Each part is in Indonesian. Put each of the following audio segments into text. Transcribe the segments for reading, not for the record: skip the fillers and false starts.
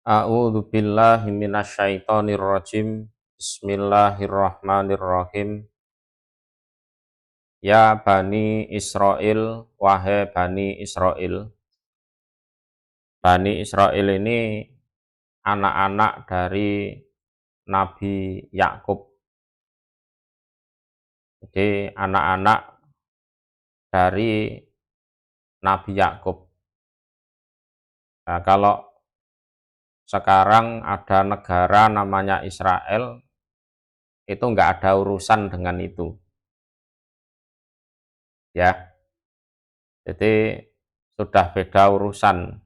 A'udzu billahi minasyaitonir rajim. Bismillahirrahmanirrahim. Ya Bani Israel, wahai Bani Israel. Bani Israel ini anak-anak dari Nabi Yakub. Jadi anak-anak dari Nabi Yakub. Nah, kalau sekarang ada negara namanya Israel, itu nggak ada urusan dengan itu. Ya, jadi sudah beda urusan.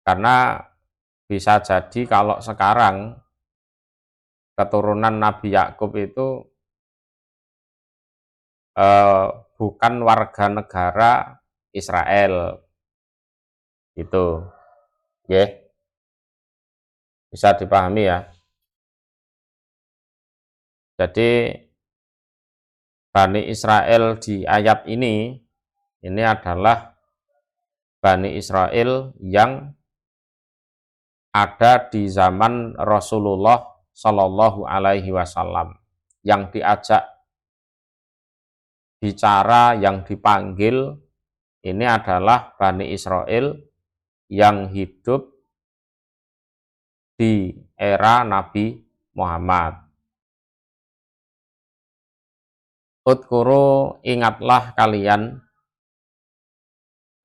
Karena bisa jadi kalau sekarang keturunan Nabi Yakub itu bukan warga negara Israel, gitu. Ya, bisa dipahami ya. Jadi Bani Israel di ayat ini adalah Bani Israel yang ada di zaman Rasulullah Shallallahu Alaihi Wasallam, yang diajak bicara, yang dipanggil, ini adalah Bani Israel yang hidup di era Nabi Muhammad. Udkuru, ingatlah kalian,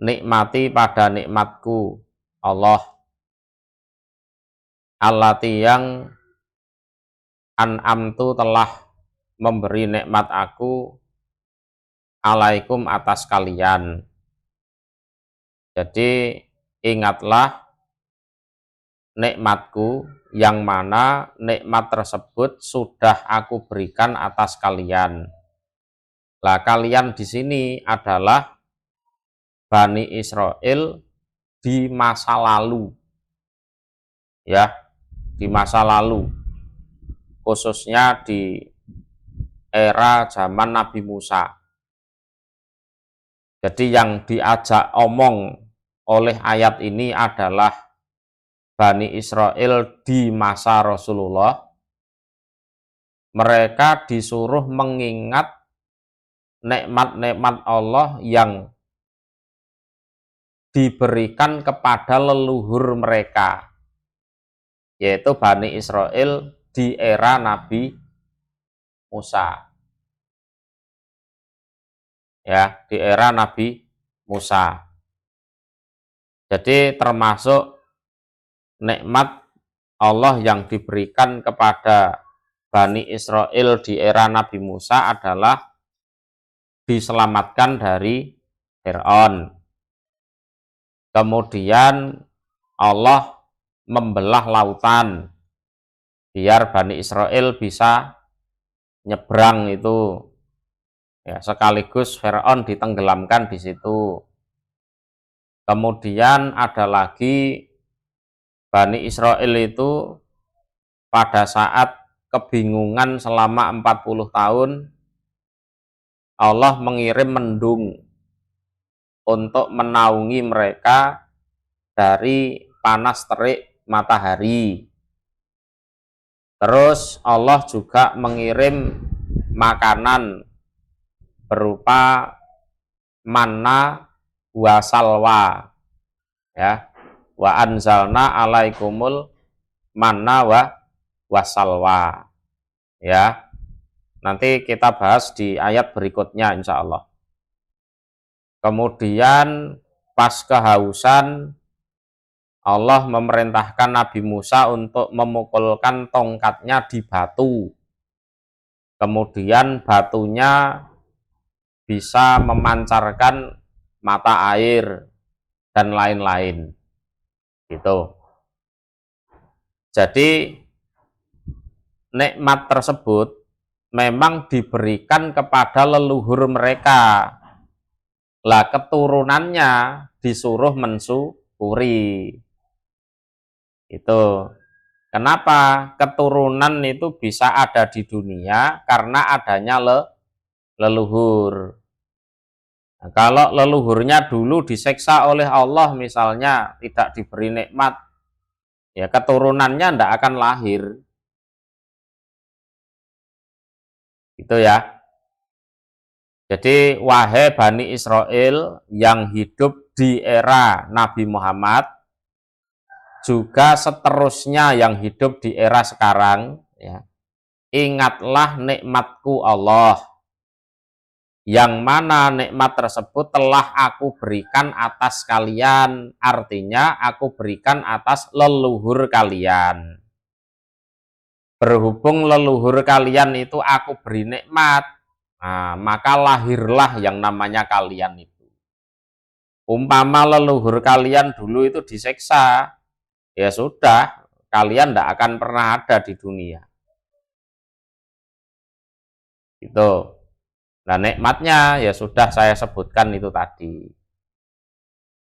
nikmati pada nikmatku Allah, allati yang an'amtu telah memberi nikmat aku alaikum atas kalian. Jadi ingatlah nikmatku yang mana nikmat tersebut sudah aku berikan atas kalian. Lah kalian di sini adalah Bani Israel di masa lalu. Ya, di masa lalu. Khususnya di era zaman Nabi Musa. Jadi yang diajak omong oleh ayat ini adalah Bani Israel di masa Rasulullah. Mereka disuruh mengingat nikmat-nikmat Allah yang diberikan kepada leluhur mereka, yaitu Bani Israel di era Nabi Musa. Ya, di era Nabi Musa. Jadi termasuk nikmat Allah yang diberikan kepada Bani Israel di era Nabi Musa adalah diselamatkan dari Fir'aun. Kemudian Allah membelah lautan biar Bani Israel bisa nyebrang itu. Ya, sekaligus Fir'aun ditenggelamkan di situ. Kemudian ada lagi Bani Israel itu pada saat kebingungan selama 40 tahun, Allah mengirim mendung untuk menaungi mereka dari panas terik matahari. Terus Allah juga mengirim makanan berupa manna wa salwa. Ya, wa anzalna alaikumul manna wa wasalwa. Ya, nanti kita bahas di ayat berikutnya insya Allah. Kemudian pas kehausan, Allah memerintahkan Nabi Musa untuk memukulkan tongkatnya di batu. Kemudian batunya bisa memancarkan mata air dan lain-lain. Gitu. Jadi nikmat tersebut memang diberikan kepada leluhur mereka. Lah keturunannya disuruh mensyukuri. Itu. Kenapa keturunan itu bisa ada di dunia? Karena adanya leluhur. Nah, kalau leluhurnya dulu diseksa oleh Allah misalnya, tidak diberi nikmat, Ya, keturunannya ndak akan lahir. Itu ya. Jadi wahai Bani Israel yang hidup di era Nabi Muhammad, juga seterusnya yang hidup di era sekarang, ya, ingatlah nikmatku Allah, yang mana nikmat tersebut telah aku berikan atas kalian, artinya aku berikan atas leluhur kalian. Berhubung leluhur kalian itu aku beri nikmat, nah, maka lahirlah yang namanya kalian itu. Umpama leluhur kalian dulu itu diseksa, ya sudah, kalian tidak akan pernah ada di dunia. Itu. Nah, nikmatnya ya sudah saya sebutkan itu tadi.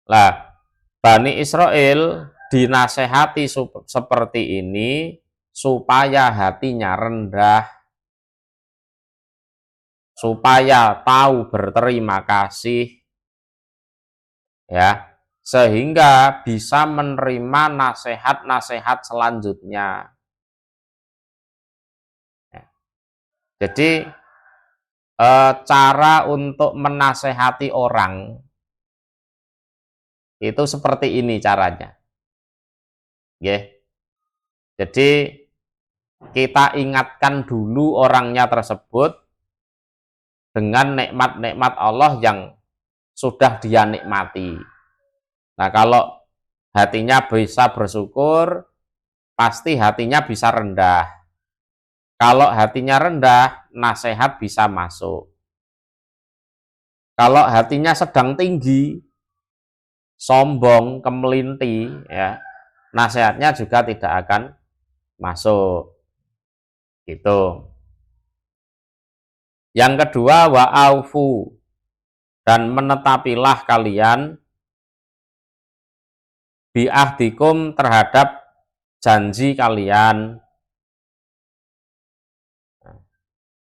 Lah, Bani Israel dinasehati seperti ini supaya hatinya rendah, supaya tahu berterima kasih, ya, sehingga bisa menerima nasihat-nasihat selanjutnya. Jadi cara untuk menasehati orang itu seperti ini caranya. Jadi kita ingatkan dulu orangnya tersebut dengan nikmat-nikmat Allah yang sudah dia nikmati. Nah, kalau hatinya bisa bersyukur, pasti hatinya bisa rendah. Kalau hatinya rendah, nasihat bisa masuk. Kalau hatinya sedang tinggi, sombong, kemelinti, ya, nasihatnya juga tidak akan masuk. Gitu. Yang kedua, wa'aufu, dan menetapilah kalian bi'ahdikum, terhadap janji kalian.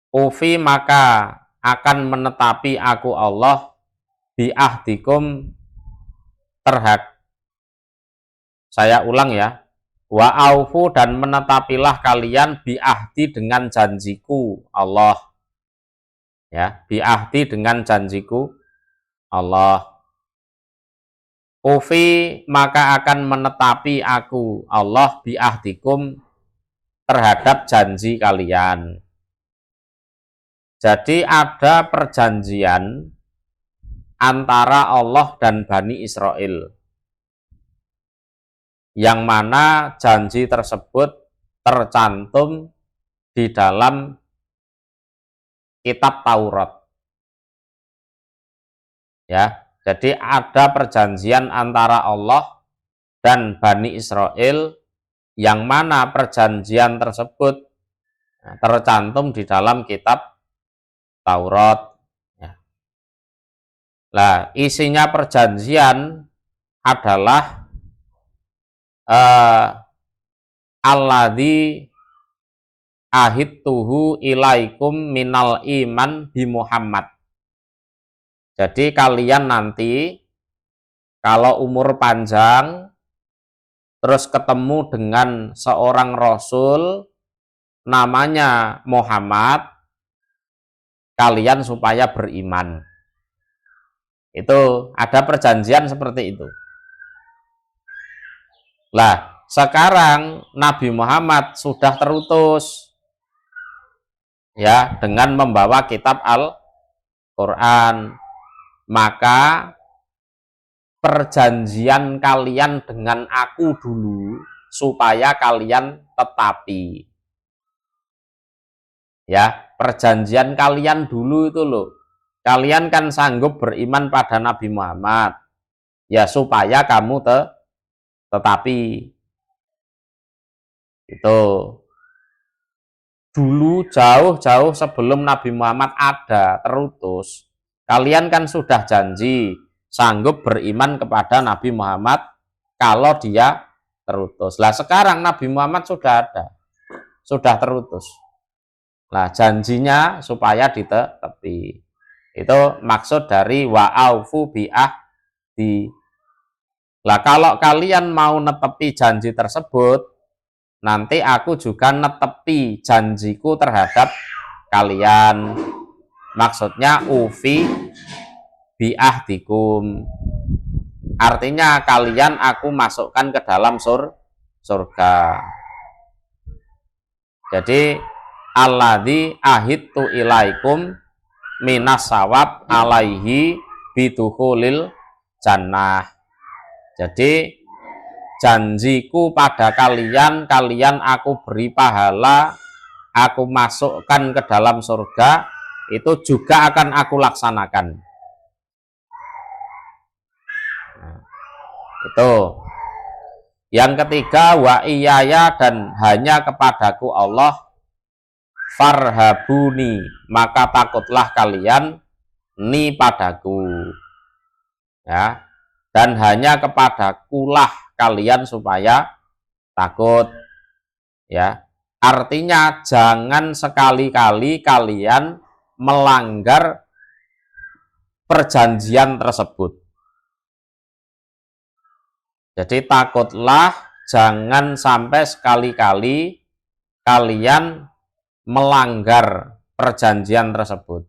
Ufi, maka akan menetapi aku Allah bi'ahdikum, terhadap, saya ulang ya, wa'aufu, dan menetapilah kalian bi'ahdi, dengan janjiku Allah, ya, bi'ahdi, dengan janjiku Allah. Ufi, maka akan menetapi aku Allah bi'ahdikum, terhadap janji kalian. Jadi ada perjanjian antara Allah dan Bani Israel, yang mana janji tersebut tercantum di dalam kitab Taurat. Ya, jadi ada perjanjian antara Allah dan Bani Israel, yang mana perjanjian tersebut tercantum di dalam kitab Taurat. Ya. Nah, isinya perjanjian adalah alladzi ahidtuhu ilaikum minal iman bi Muhammad. Jadi kalian nanti kalau umur panjang terus ketemu dengan seorang Rasul namanya Muhammad, kalian supaya beriman. Itu ada perjanjian seperti itu. Lah, sekarang Nabi Muhammad sudah terutus, ya, dengan membawa kitab Al-Quran. Maka perjanjian kalian dengan aku dulu supaya kalian tetapi, ya, perjanjian kalian dulu itu loh, kalian kan sanggup beriman pada Nabi Muhammad, ya, supaya kamu tetapi itu dulu jauh-jauh sebelum Nabi Muhammad ada terutus, kalian kan sudah janji sanggup beriman kepada Nabi Muhammad kalau dia terutus. Lah sekarang Nabi Muhammad sudah ada, sudah terutus. Nah, janjinya supaya ditepi. Itu maksud dari wa'aufu bi'ahdi. Lah kalau kalian mau netepi janji tersebut, nanti aku juga netepi janjiku terhadap kalian. Maksudnya ufi bi'ahdikum. Artinya kalian aku masukkan ke dalam surga. Jadi alladzi ahidtu ilaikum minas sawab alaihi bidukhulil jannah. Jadi janjiku pada kalian, kalian aku beri pahala, aku masukkan ke dalam surga, itu juga akan aku laksanakan. Nah, itu. Yang ketiga, wa iyaya, dan hanya kepadaku Allah, farhabuni, maka takutlah kalian ni padaku. Ya. Dan hanya kepadakulah kalian supaya takut. Ya. Artinya jangan sekali-kali kalian melanggar perjanjian tersebut. Jadi takutlah jangan sampai sekali-kali kalian melanggar perjanjian tersebut.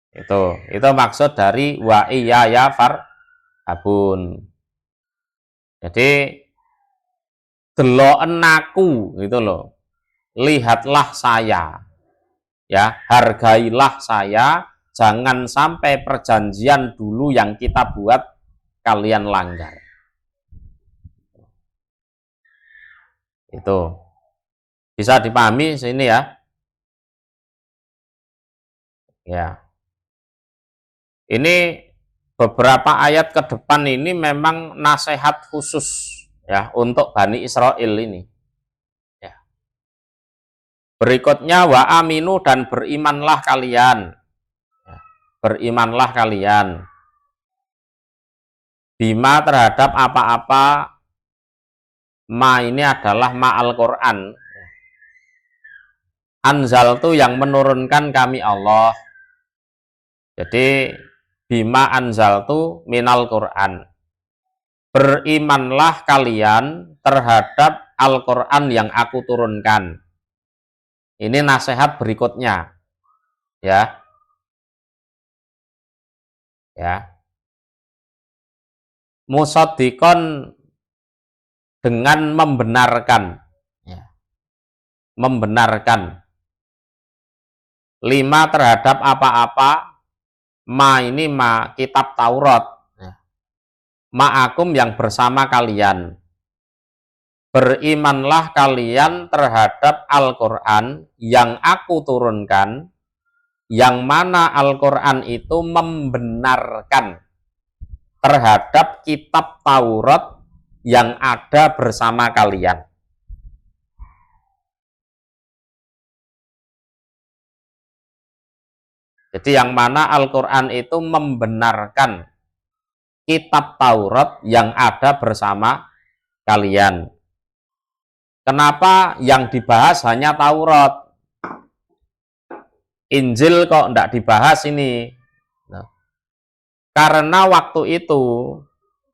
Itu maksud dari wa iyaya farhabun. Jadi deloken aku gitu loh. Lihatlah saya. Ya, hargailah saya, jangan sampai perjanjian dulu yang kita buat kalian langgar. Itu bisa dipahami sini ya. Ya. Ini beberapa ayat ke depan ini memang nasihat khusus ya untuk Bani Israel ini. Ya. Berikutnya wa aminu, dan berimanlah kalian. Ya. Berimanlah kalian. Bima, terhadap apa-apa, ma ini adalah ma Al-Quran. Anzal itu yang menurunkan kami Allah. Jadi bima anzal itu minal Quran. Berimanlah kalian terhadap Al-Quran yang aku turunkan. Ini nasihat berikutnya. Ya. Ya. Musaddiqon, dengan membenarkan. Ya. Membenarkan. Lima, terhadap apa-apa, ma ini ma kitab Taurat. Ya. Ma'akum, yang bersama kalian. Berimanlah kalian terhadap Al-Quran yang aku turunkan, yang mana Al-Quran itu membenarkan terhadap kitab Taurat yang ada bersama kalian. Jadi yang mana Al-Quran itu membenarkan kitab Taurat yang ada bersama kalian. Kenapa yang dibahas hanya Taurat? Injil kok tidak dibahas ini? Karena waktu itu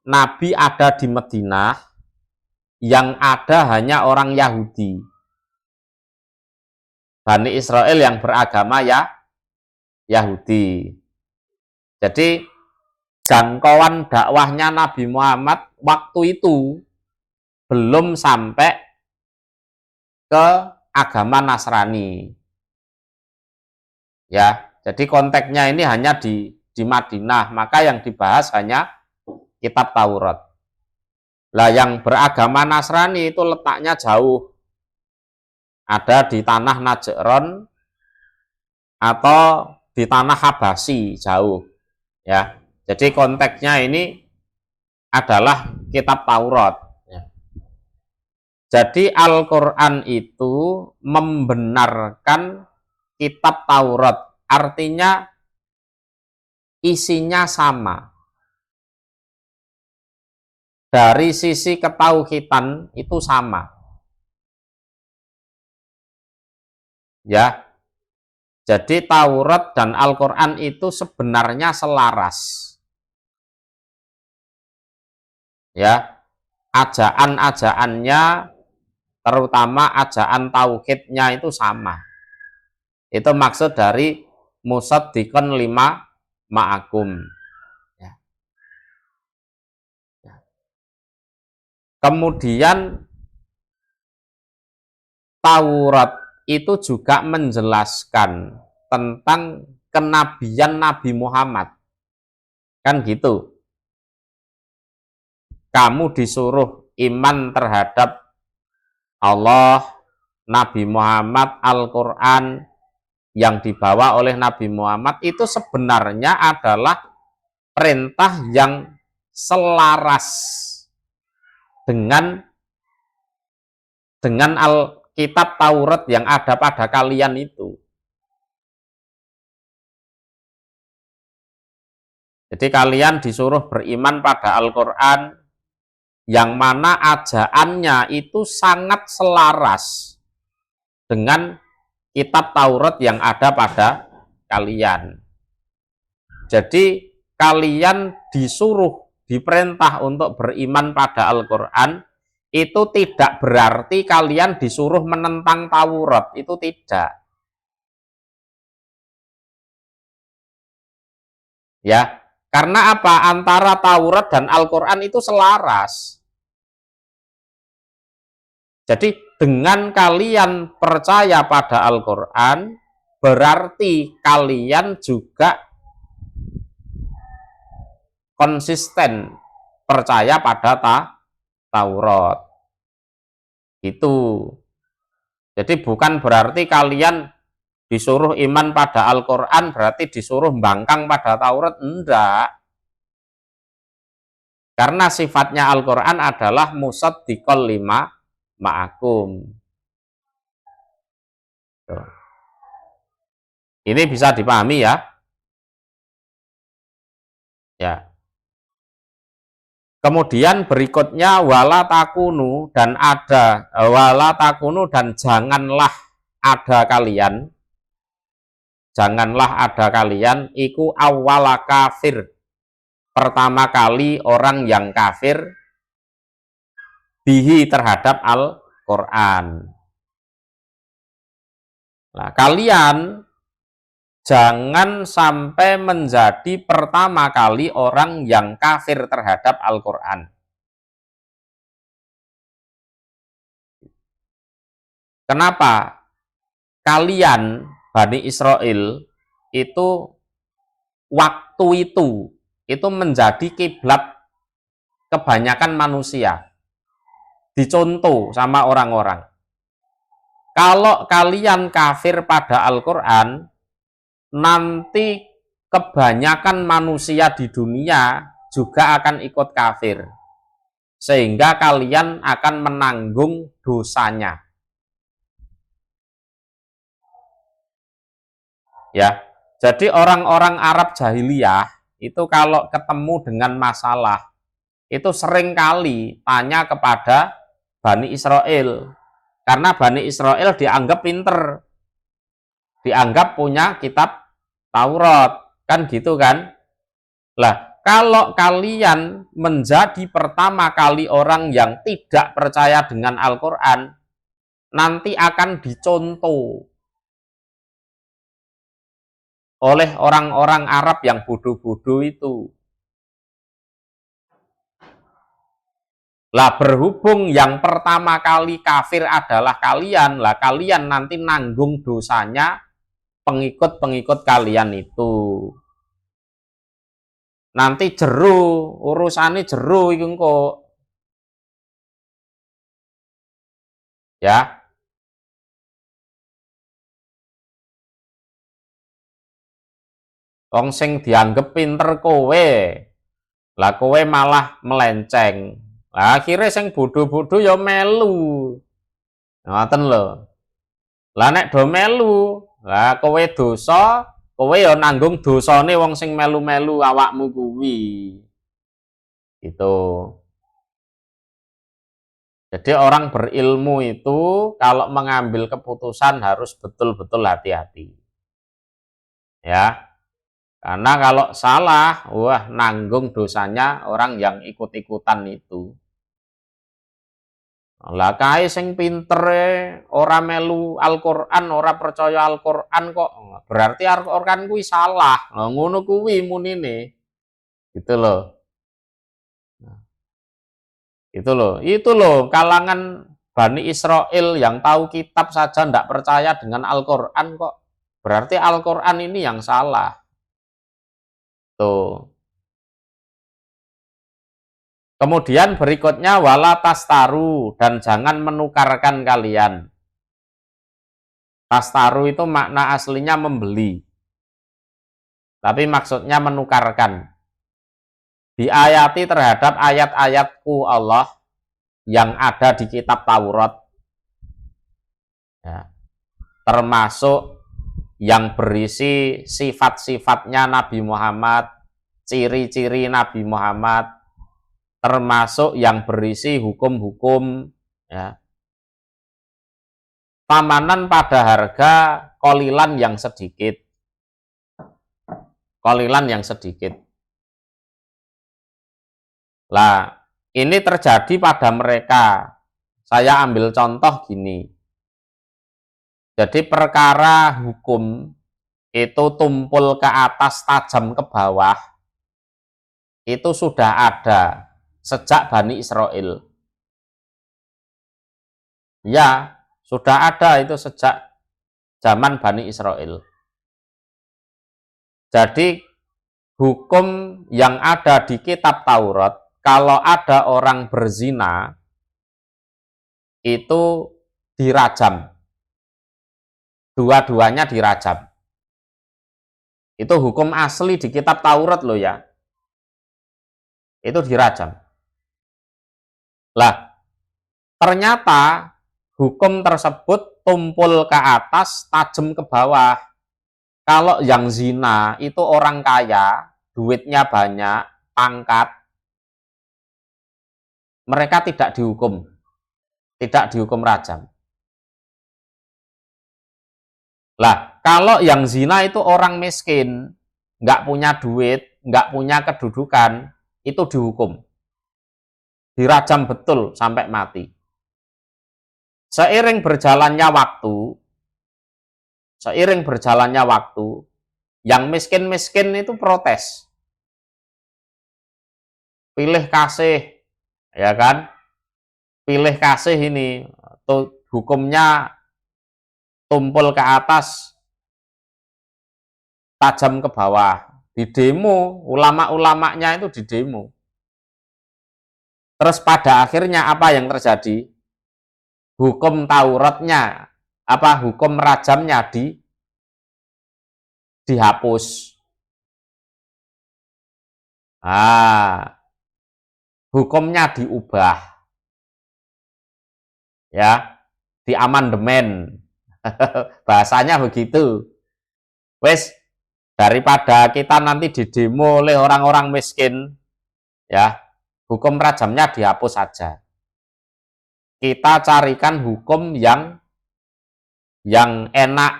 Nabi ada di Madinah, yang ada hanya orang Yahudi. Bani Israel yang beragama ya Yahudi. Jadi jangkauan dakwahnya Nabi Muhammad waktu itu belum sampai ke agama Nasrani. Ya, jadi konteksnya ini hanya di Madinah, maka yang dibahas hanya kitab Taurat. Lah yang beragama Nasrani itu letaknya jauh. Ada di tanah Najran atau di tanah Habasyi, jauh. Ya. Jadi konteksnya ini adalah kitab Taurat. Ya. Jadi Al-Qur'an itu membenarkan kitab Taurat. Artinya isinya sama. Dari sisi ketauhidan itu sama. Ya. Jadi Taurat dan Al-Quran itu sebenarnya selaras. Ya, ajaan-ajaannya terutama ajaan tauhidnya itu sama. Itu maksud dari musaddiqan lima ma'akum. Ya. Ya. Kemudian Taurat itu juga menjelaskan tentang kenabian Nabi Muhammad. Kan gitu. Kamu disuruh iman terhadap Allah, Nabi Muhammad, Al-Quran yang dibawa oleh Nabi Muhammad itu sebenarnya adalah perintah yang selaras dengan Alkitab Taurat yang ada pada kalian itu. Jadi kalian disuruh beriman pada Al-Quran yang mana ajaannya itu sangat selaras dengan kitab Taurat yang ada pada kalian. Jadi kalian disuruh, diperintah untuk beriman pada Al-Quran, itu tidak berarti kalian disuruh menentang Taurat, itu tidak. Ya, karena apa? Antara Taurat dan Al-Quran itu selaras. Jadi dengan kalian percaya pada Al-Quran, berarti kalian juga konsisten percaya pada Taurat. Itu. Jadi bukan berarti kalian disuruh iman pada Al-Quran, berarti disuruh bangkang pada Taurat. Enggak. Karena sifatnya Al-Quran adalah musaddiqal lima ma'akum. Ini bisa dipahami ya. Ya. Kemudian berikutnya wala takunu dan ada wala takunu dan janganlah ada kalian. Janganlah ada kalian iku awwala kafir. Pertama kali orang yang kafir bihi terhadap Al-Quran. Nah, kalian jangan sampai menjadi pertama kali orang yang kafir terhadap Al-Quran. Kenapa? Kalian, Bani Israel, itu waktu itu menjadi kiblat kebanyakan manusia. Dicontoh sama orang-orang. Kalau kalian kafir pada Al-Quran, nanti kebanyakan manusia di dunia juga akan ikut kafir. Sehingga kalian akan menanggung dosanya. Ya, jadi orang-orang Arab jahiliyah itu kalau ketemu dengan masalah, itu sering kali tanya kepada Bani Israel. Karena Bani Israel dianggap pinter, dianggap punya kitab Taurat, kan gitu kan? Lah, kalau kalian menjadi pertama kali orang yang tidak percaya dengan Al-Quran, nanti akan dicontoh oleh orang-orang Arab yang bodoh-bodoh itu. Lah berhubung yang pertama kali kafir adalah kalian, lah kalian nanti nanggung dosanya pengikut-pengikut kalian itu. Nanti jeru, urusannya jeru itu kok. Ya. Wong sing dianggap pinter kowe. Lah kowe malah melenceng. Lah akhirnya sing bodoh-bodoh ya melu. Ngoten lho. Lah nek do melu, lah kowe dosa, kowe ya nanggung dosane wong sing melu-melu awakmu kuwi. Gitu. Jadi orang berilmu itu kalau mengambil keputusan harus betul-betul hati-hati. Ya. Karena kalau salah, wah nanggung dosanya orang yang ikut-ikutan itu. Lah kae sing pintere ora melu Al-Qur'an, ora percaya Al-Qur'an kok. Berarti Al-Qur'an kuwi salah. Nah, ngono kuwi munine. Gitu loh. Itu loh kalangan Bani Israel yang tahu kitab saja tidak percaya dengan Al-Qur'an kok. Berarti Al-Qur'an ini yang salah. Tuh. Kemudian berikutnya wala tastaru, dan jangan menukarkan kalian. Tastaru itu makna aslinya membeli. Tapi maksudnya menukarkan. Diayati terhadap ayat-ayatku Allah yang ada di kitab Taurat. Ya. Termasuk yang berisi sifat-sifatnya Nabi Muhammad, ciri-ciri Nabi Muhammad, termasuk yang berisi hukum-hukum, ya, tamanan pada harga kolilan yang sedikit. Kolilan yang sedikit. Lah, ini terjadi pada mereka. Saya ambil contoh gini. Jadi perkara hukum itu tumpul ke atas, tajam ke bawah, itu sudah ada sejak Bani Israel. Ya, sudah ada itu sejak zaman Bani Israel. Jadi hukum yang ada di kitab Taurat, kalau ada orang berzina, itu dirajam. Dua-duanya dirajam. Itu hukum asli di kitab Taurat loh ya. Itu dirajam. Lah, ternyata hukum tersebut tumpul ke atas, tajam ke bawah. Kalau yang zina itu orang kaya, duitnya banyak, pangkat, mereka tidak dihukum rajam. Lah, kalau yang zina itu orang miskin, nggak punya duit, nggak punya kedudukan, itu dihukum. Dirajam betul sampai mati. Seiring berjalannya waktu, yang miskin-miskin itu protes. Pilih kasih, ya kan? Pilih kasih ini, tuh hukumnya tumpul ke atas, tajam ke bawah. Di demo, ulama-ulamanya itu di demo. Terus pada akhirnya apa yang terjadi? Hukum Tauratnya, hukum rajamnya dihapus. Hukumnya diubah. Ya, diamandemen. Bahasanya begitu. Wes, daripada kita nanti didemo oleh orang-orang miskin, ya, hukum rajamnya dihapus saja. Kita carikan hukum yang enak,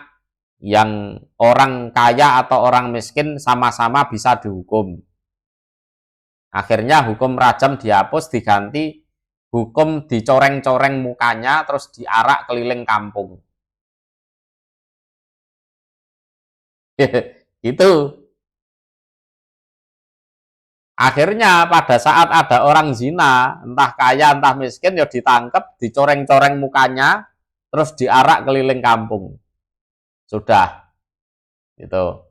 yang orang kaya atau orang miskin sama-sama bisa dihukum. Akhirnya hukum rajam dihapus, diganti hukum dicoreng-coreng mukanya, terus diarak keliling kampung. Itu. Akhirnya pada saat ada orang zina, entah kaya entah miskin, ya ditangkap, dicoreng-coreng mukanya, terus diarak keliling kampung. Sudah. Gitu.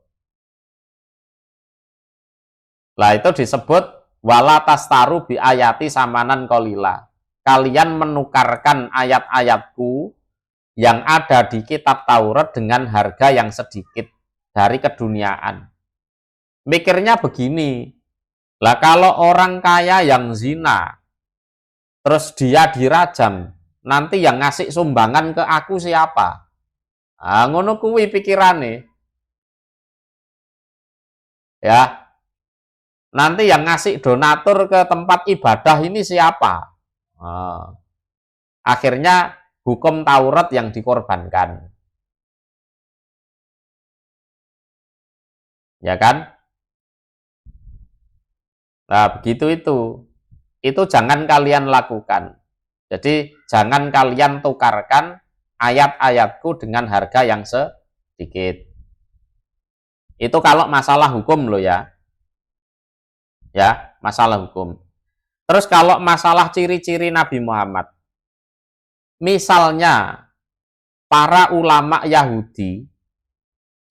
Lah itu disebut wala tastaru bi ayati samanan kolila. Kalian menukarkan ayat-ayatku yang ada di kitab Taurat dengan harga yang sedikit dari keduniaan. Mikirnya begini, lah kalau orang kaya yang zina, terus dia dirajam, nanti yang ngasih sumbangan ke aku siapa? Ngono kuwi pikirane. Ya, nanti yang ngasih donatur ke tempat ibadah ini siapa? Akhirnya hukum Taurat yang dikorbankan. Ya kan? Nah, begitu itu. Itu jangan kalian lakukan. Jadi jangan kalian tukarkan ayat-ayatku dengan harga yang sedikit. Itu kalau masalah hukum loh ya. Ya, masalah hukum. Terus kalau masalah ciri-ciri Nabi Muhammad. Misalnya para ulama Yahudi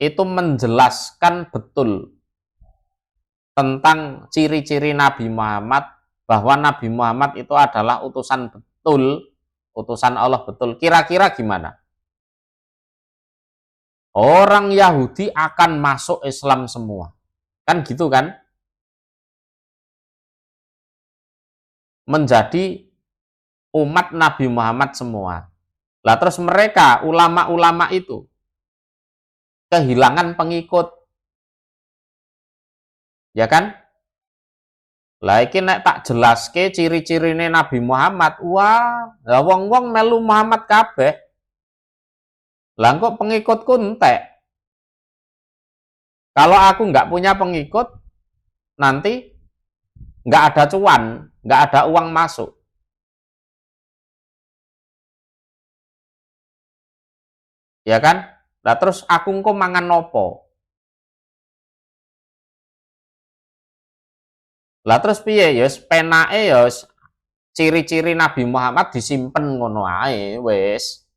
itu menjelaskan betul tentang ciri-ciri Nabi Muhammad, bahwa Nabi Muhammad itu adalah utusan betul, utusan Allah betul. Kira-kira gimana? Orang Yahudi akan masuk Islam semua. Kan gitu kan? Menjadi umat Nabi Muhammad semua. Lah terus mereka, ulama-ulama itu, kehilangan pengikut. Ya kan? Lah iki nek tak jelaske ciri-cirine Nabi Muhammad, wah, lah wong-wong melu Muhammad kabeh. Lah kok pengikutku entek. Kalau aku nggak punya pengikut, nanti nggak ada cuan, nggak ada uang masuk. Ya kan? Lah terus aku engko mangan nopo? Lah terus piye ya penake ya ciri-ciri Nabi Muhammad disimpen ngono ae wis.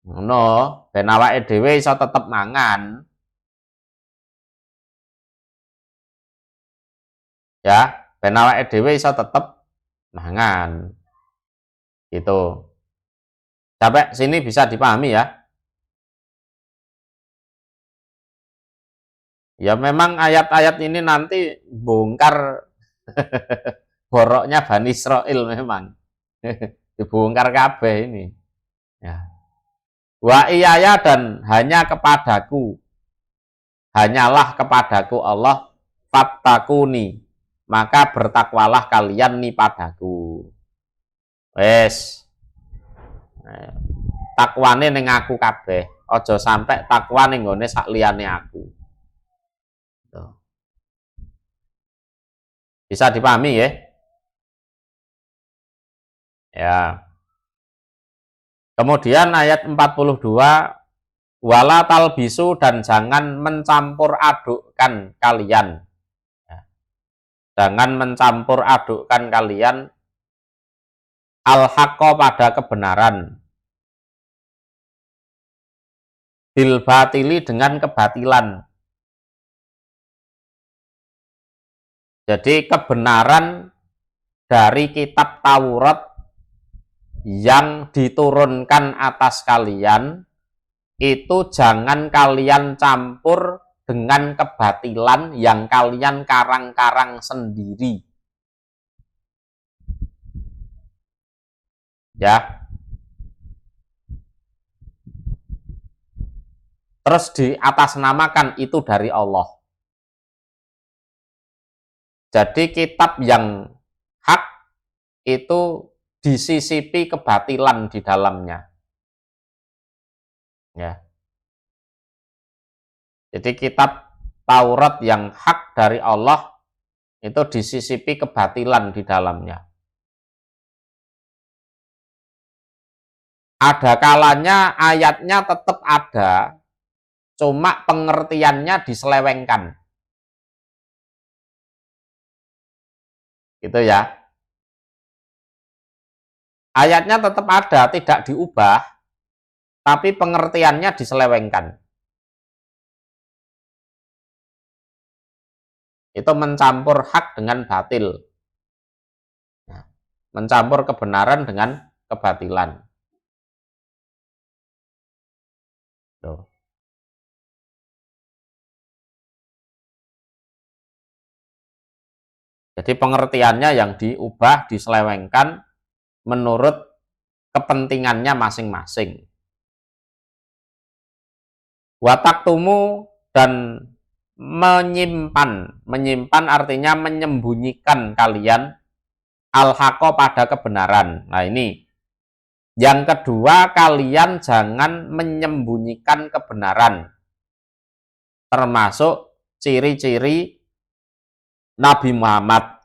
Ngono, ben awake dhewe iso tetep mangan. Ya, ben awake dhewe iso tetep mangan. Gitu. Sampai sini bisa dipahami ya. Ya memang ayat-ayat ini nanti bongkar boroknya Bani Israel memang. Dibongkar kabeh ini. Ya. Wa iyaya dan hanya kepadaku. Hanyalah kepadaku Allah fattakuni. Maka bertakwalah kalian nih padaku. Wes. Takwane ning aku kabeh. Aja sampai takwa ning gone sak liyane aku. Tuh. Bisa dipahami ya? Ya. Kemudian ayat 42, wala talbisu dan jangan mencampur adukkan kalian. Ya. Jangan mencampur adukkan kalian al-haqqo pada kebenaran. Bil batili dengan kebatilan. Jadi kebenaran dari kitab Taurat yang diturunkan atas kalian itu jangan kalian campur dengan kebatilan yang kalian karang-karang sendiri. Ya. Terus diatasnamakan itu dari Allah. Jadi kitab yang hak itu disisipi kebatilan di dalamnya. Ya. Jadi kitab Taurat yang hak dari Allah itu disisipi kebatilan di dalamnya. Ada kalanya ayatnya tetap ada, cuma pengertiannya diselewengkan. Gitu ya. Ayatnya tetap ada, tidak diubah, tapi pengertiannya diselewengkan. Itu mencampur hak dengan batil. Mencampur kebenaran dengan kebatilan. Tuh. Jadi pengertiannya yang diubah, diselewengkan menurut kepentingannya masing-masing. Wataktumu dan menyimpan artinya menyembunyikan kalian al-haqqo pada kebenaran. Nah ini yang kedua, kalian jangan menyembunyikan kebenaran, termasuk ciri-ciri Nabi Muhammad.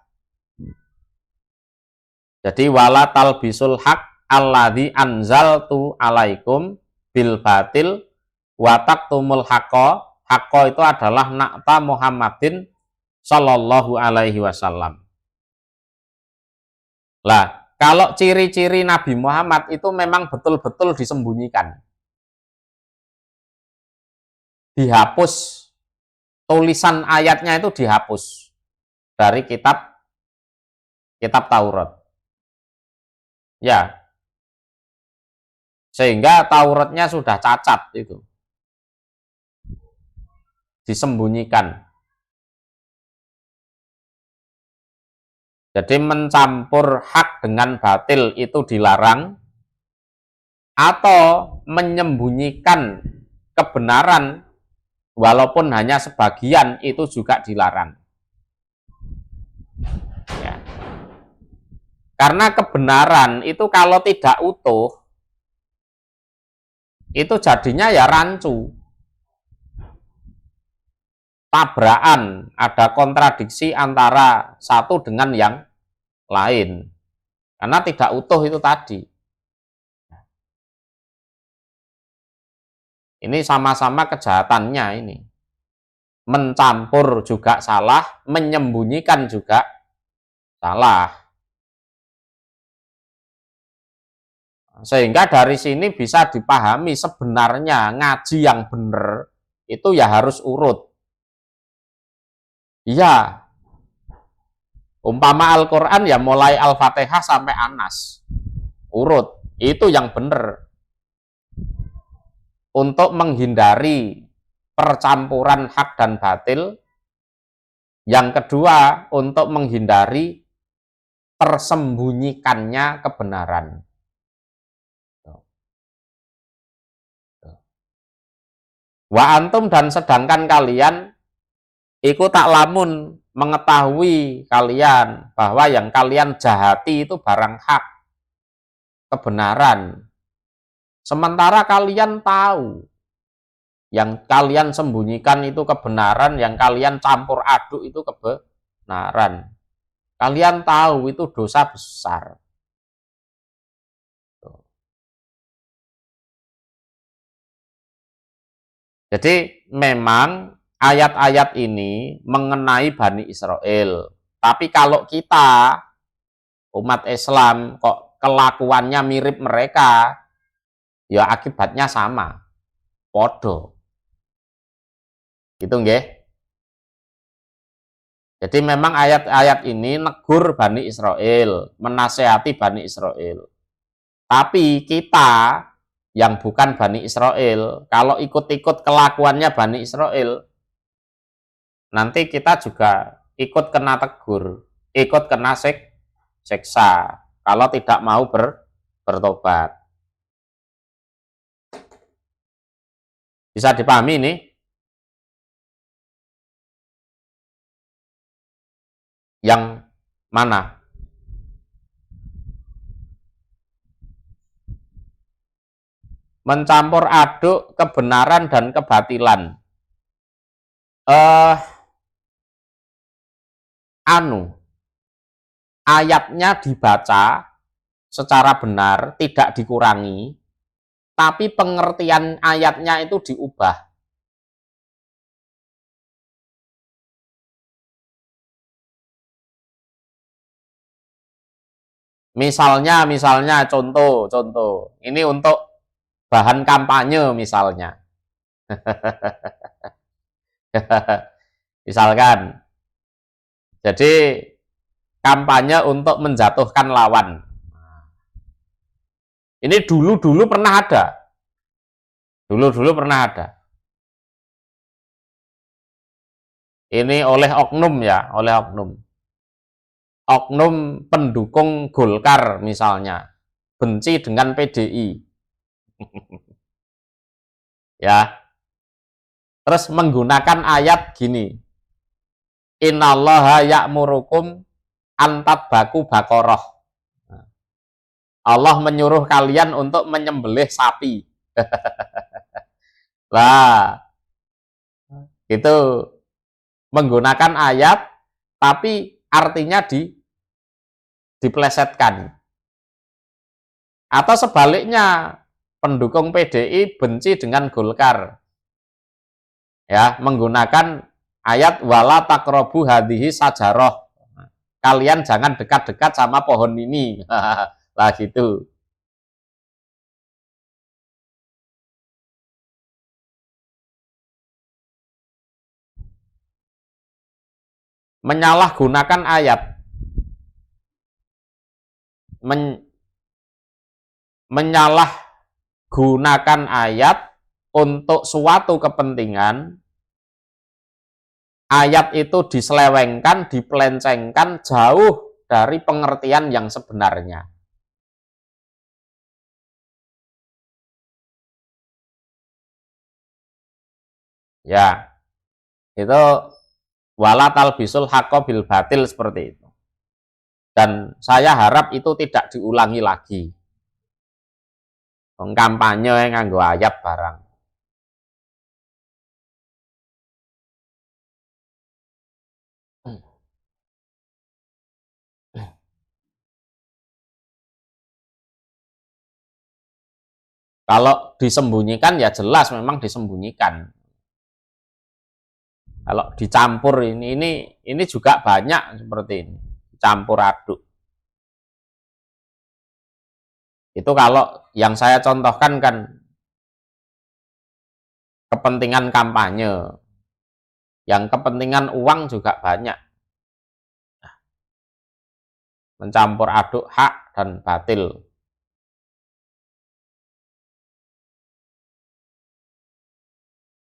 Jadi wala talbisul haq alladzi anzaltu alaikum bil batil wa taktumul haqqo itu adalah nakta Muhammadin sallallahu alaihi wasallam. Lah, kalau ciri-ciri Nabi Muhammad itu memang betul-betul disembunyikan. Dihapus, tulisan ayatnya itu dihapus dari kitab Taurat. Ya, sehingga Tauratnya sudah cacat itu. Disembunyikan. Jadi mencampur hak dengan batil itu dilarang, atau menyembunyikan kebenaran walaupun hanya sebagian itu juga dilarang. Ya. Karena kebenaran itu kalau tidak utuh, itu jadinya ya rancu. Tabrakan, ada kontradiksi antara satu dengan yang lain. Karena tidak utuh itu tadi. Ini sama-sama kejahatannya ini. Mencampur juga salah, menyembunyikan juga salah. Sehingga dari sini bisa dipahami sebenarnya ngaji yang benar itu ya harus urut. Iya, umpama Al-Quran ya mulai Al-Fatihah sampai Anas. Urut, itu yang benar. Untuk menghindari percampuran hak dan batil. Yang kedua, untuk menghindari tersembunyikannya kebenaran. Wa antum dan sedangkan kalian iku tak lamun mengetahui kalian bahwa yang kalian jahati itu barang hak, kebenaran. Sementara kalian tahu yang kalian sembunyikan itu kebenaran, yang kalian campur aduk itu kebenaran. Kalian tahu itu dosa besar. Jadi memang ayat-ayat ini mengenai Bani Israel. Tapi kalau kita umat Islam kok kelakuannya mirip mereka, ya akibatnya sama. Podo. Gitu nggih. Jadi memang ayat-ayat ini negur Bani Israel, menasehati Bani Israel. Tapi kita yang bukan Bani Israel, kalau ikut-ikut kelakuannya Bani Israel, nanti kita juga ikut kena tegur, ikut kena seksa, kalau tidak mau bertobat. Bisa dipahami ini? Yang mana? Mencampur aduk kebenaran dan kebatilan. Ayatnya dibaca secara benar, tidak dikurangi, tapi pengertian ayatnya itu diubah. Misalnya contoh. Ini untuk bahan kampanye misalnya. Misalkan, jadi kampanye untuk menjatuhkan lawan. Ini dulu pernah ada. Dulu pernah ada. Ini oleh oknum ya, oleh oknum. Oknum pendukung Golkar misalnya, benci dengan PDI. Ya. Terus menggunakan ayat gini. Innallaha ya'murukum antatbaku bakoroh. Allah menyuruh kalian untuk menyembelih sapi. Lah, itu menggunakan ayat, tapi artinya diplesetkan. Atau sebaliknya, pendukung PDI benci dengan Golkar. Ya, menggunakan ayat wala taqrabu hadhihi sajaroh. Kalian jangan dekat-dekat sama pohon ini. Lah gitu. Menyalahgunakan ayat. Menyalahgunakan ayat untuk suatu kepentingan. Ayat itu diselewengkan, dipelencengkan jauh dari pengertian yang sebenarnya. Ya, itu wala talbisul haqqo bil batil seperti itu. Dan saya harap itu tidak diulangi lagi. Kampanye nganggo ayat barang. Kalau disembunyikan ya jelas memang disembunyikan. Kalau dicampur ini juga banyak seperti ini, campur aduk. Itu kalau yang saya contohkan kan kepentingan kampanye. Yang kepentingan uang juga banyak. Mencampur aduk hak dan batil.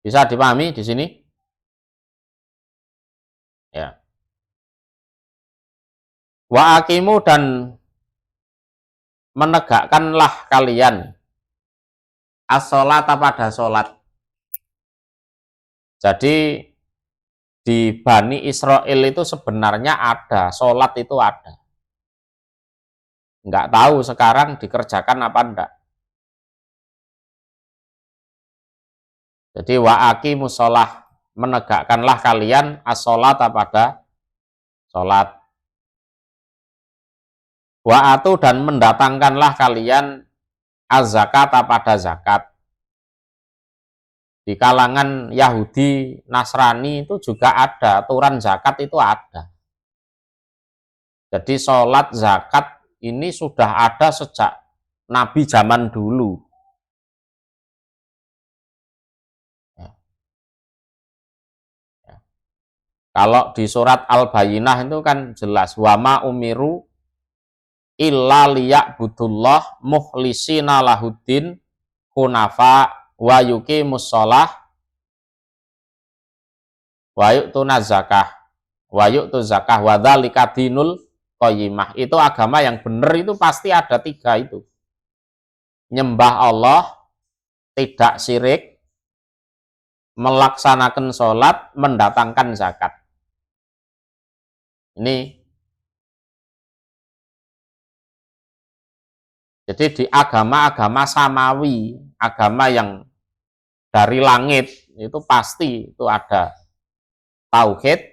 Bisa dipahami di sini? Ya. Wa aqimu dan menegakkanlah kalian as-sholata pada sholat. Jadi di Bani Israel itu sebenarnya ada, sholat itu ada. Nggak tahu sekarang dikerjakan apa enggak. Jadi wa aqimus sholah, menegakkanlah kalian as-sholata pada sholat. Wa atu dan mendatangkanlah kalian az-zakata pada zakat. Di kalangan Yahudi, Nasrani itu juga ada, aturan zakat itu ada. Jadi sholat zakat ini sudah ada sejak Nabi zaman dulu. Kalau di surat Al-Bayyinah itu kan jelas wama umiru illa liya'budullah mukhlisina lahuddin hunafa wa yuqimus shalah wa yu'tuna zakah wa yu'tu zakah wa dzalika dinul qayyimah. Itu agama yang benar itu pasti ada tiga itu. Nyembah Allah, tidak syirik, melaksanakan sholat, mendatangkan zakat. Ini jadi di agama-agama samawi, agama yang dari langit itu pasti itu ada tauhid,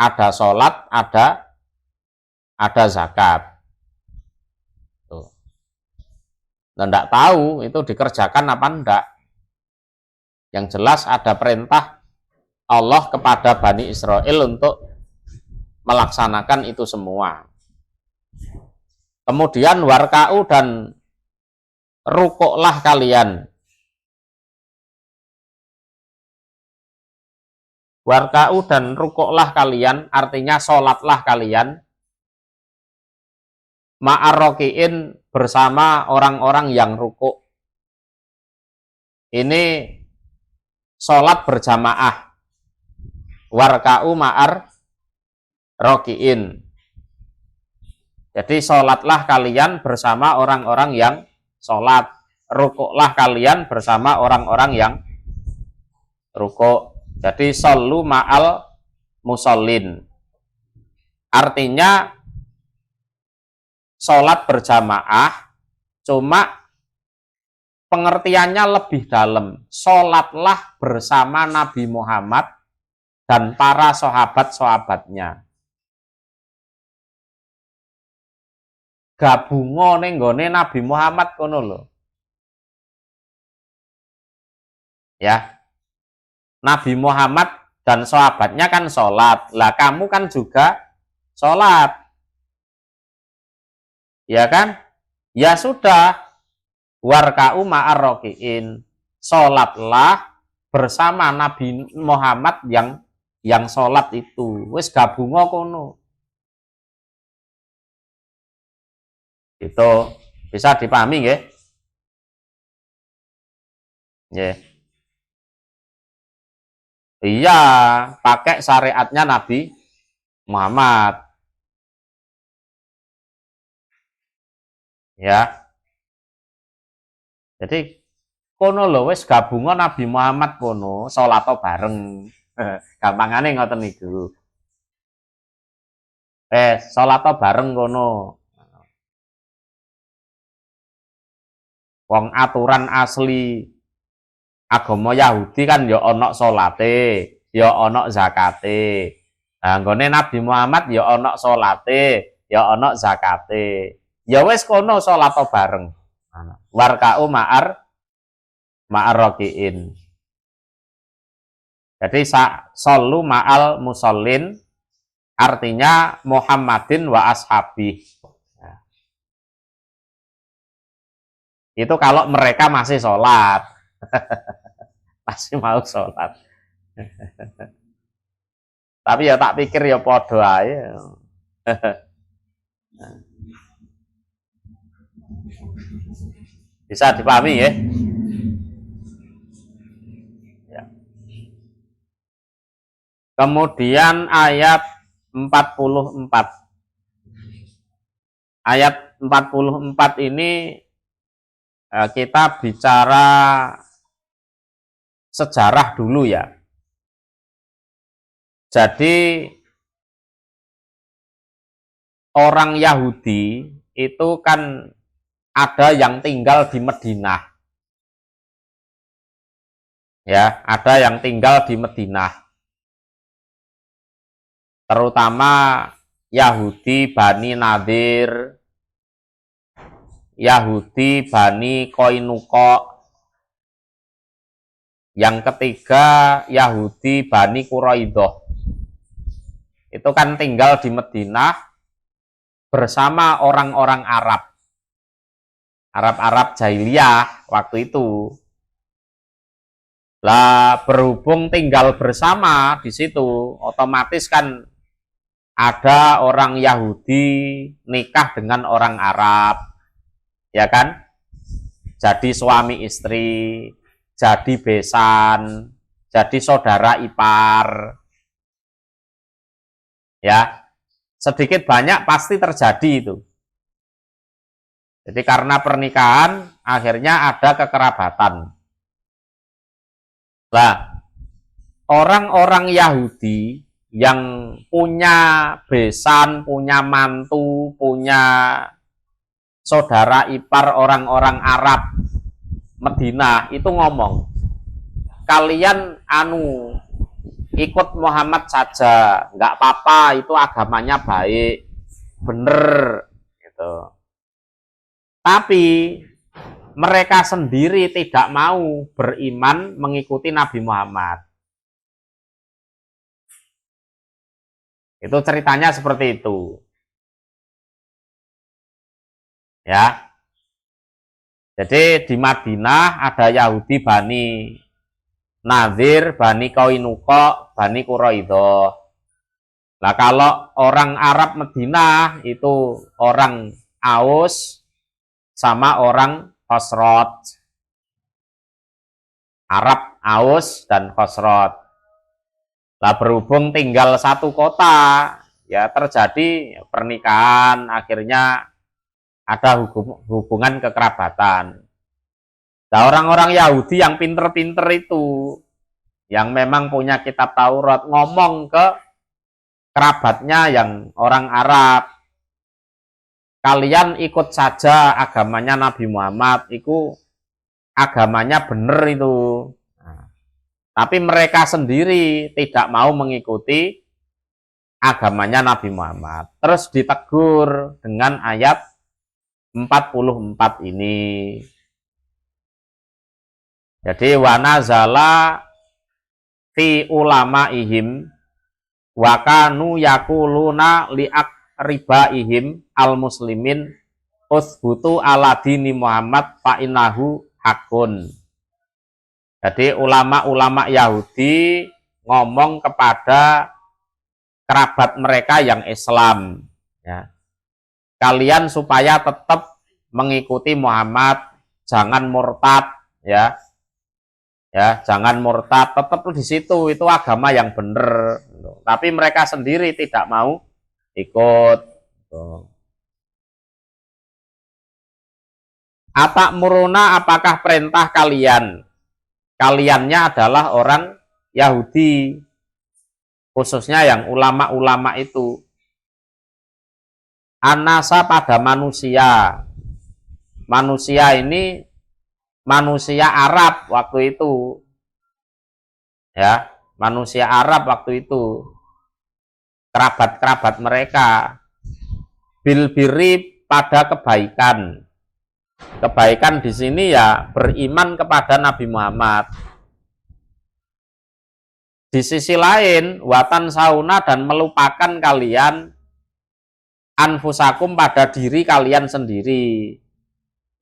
ada sholat, ada zakat. Tuh. Dan tidak tahu itu dikerjakan apa enggak. Yang jelas ada perintah Allah kepada Bani Israel untuk melaksanakan itu semua. Kemudian warka'u dan rukuklah kalian. Warka'u dan rukuklah kalian, artinya sholatlah kalian. Ma'arroki'in bersama orang-orang yang rukuk. Ini sholat berjamaah. Warka'u ma'ar rokiin. Jadi sholatlah kalian bersama orang-orang yang sholat. Rukuklah kalian bersama orang-orang yang rukuk. Jadi shollu ma'al musallin. Artinya sholat berjamaah cuma pengertiannya lebih dalam. Sholatlah bersama Nabi Muhammad dan para sahabat-sahabatnya. gabunga ning nggone Nabi Muhammad kono lho. Ya. Nabi Muhammad dan sahabatnya kan sholat. Lah kamu kan juga sholat. Ya kan? Ya sudah. Warka'u ma'ar roki'in. Sholatlah bersama Nabi Muhammad yang sholat itu. Wis gabunga kono. Itu bisa dipahami nggih? Nggih. Iya, pakai syariatnya Nabi Muhammad. Ya. Jadi kono lho wis gabungan Nabi Muhammad kono, salat bareng. Gampangane ngoten niku. Salat bareng kono. Wong aturan asli agama Yahudi kan ya ana salate, ya ana zakate. Nah, nggone Nabi Muhammad ya ana salate, ya ana zakate. Ya wis kono salat bareng. Warka'u ma'ar roki'in. Jadi sallu ma'al musallin artinya Muhammadin wa ashabi. Nah, itu kalau mereka masih sholat. Masih mau sholat. Tapi ya tak pikir ya podo aja. Bisa dipahami ya? Ya. Kemudian ayat 44. Ayat 44 ini kita bicara sejarah dulu ya. Jadi orang Yahudi itu kan ada yang tinggal di Madinah. Ya, ada yang tinggal di Madinah. Terutama Yahudi Bani Nadir, Yahudi Bani Koinuko. Yang ketiga Yahudi Bani Quraidah. Itu kan tinggal di Madinah bersama orang-orang Arab. Arab jahiliyah waktu itu. Lah berhubung tinggal bersama di situ, otomatis kan ada orang Yahudi nikah dengan orang Arab. Ya kan? Jadi suami istri, jadi besan, jadi saudara ipar. Ya. Sedikit banyak pasti terjadi itu. Jadi karena pernikahan akhirnya ada kekerabatan. Nah, orang-orang Yahudi yang punya besan, punya mantu, punya saudara ipar orang-orang Arab Madinah itu ngomong, kalian ikut Muhammad saja, nggak apa-apa, itu agamanya baik, bener, gitu. Tapi mereka sendiri tidak mau beriman mengikuti Nabi Muhammad. Itu ceritanya seperti itu. Ya. Jadi di Madinah ada Yahudi Bani Nadir, Bani Koinuko, Bani Quraidah. Nah kalau orang Arab Madinah itu orang Aus sama orang Khosroj. Arab Aus dan Khosroj. Lah berhubung tinggal satu kota, ya terjadi pernikahan, akhirnya ada hubungan kekerabatan. Nah orang-orang Yahudi yang pinter-pinter itu, yang memang punya kitab Taurat, ngomong ke kerabatnya yang orang Arab, kalian ikut saja agamanya Nabi Muhammad, itu agamanya bener itu. Nah, tapi mereka sendiri tidak mau mengikuti agamanya Nabi Muhammad. Terus ditegur dengan ayat 44 ini. Jadi wanazala fi ulamaihim wa kanu yakuluna liaqribaihim al muslimin usbutu ala dini Muhammad fa innahu hakun. Jadi ulama-ulama Yahudi ngomong kepada kerabat mereka yang Islam, ya, kalian supaya tetap mengikuti Muhammad, jangan murtad, ya, jangan murtad, tetap di situ, itu agama yang benar. Tapi mereka sendiri tidak mau ikut. Atak muruna, apakah perintah kalian? Kaliannya adalah orang Yahudi, khususnya yang ulama-ulama itu. Anasa pada manusia. Manusia ini manusia Arab waktu itu. Ya, manusia Arab waktu itu. Kerabat-kerabat mereka. Bilbiri pada kebaikan. Kebaikan di sini ya beriman kepada Nabi Muhammad. Di sisi lain, watan sauna dan melupakan kalian anfusakum pada diri kalian sendiri.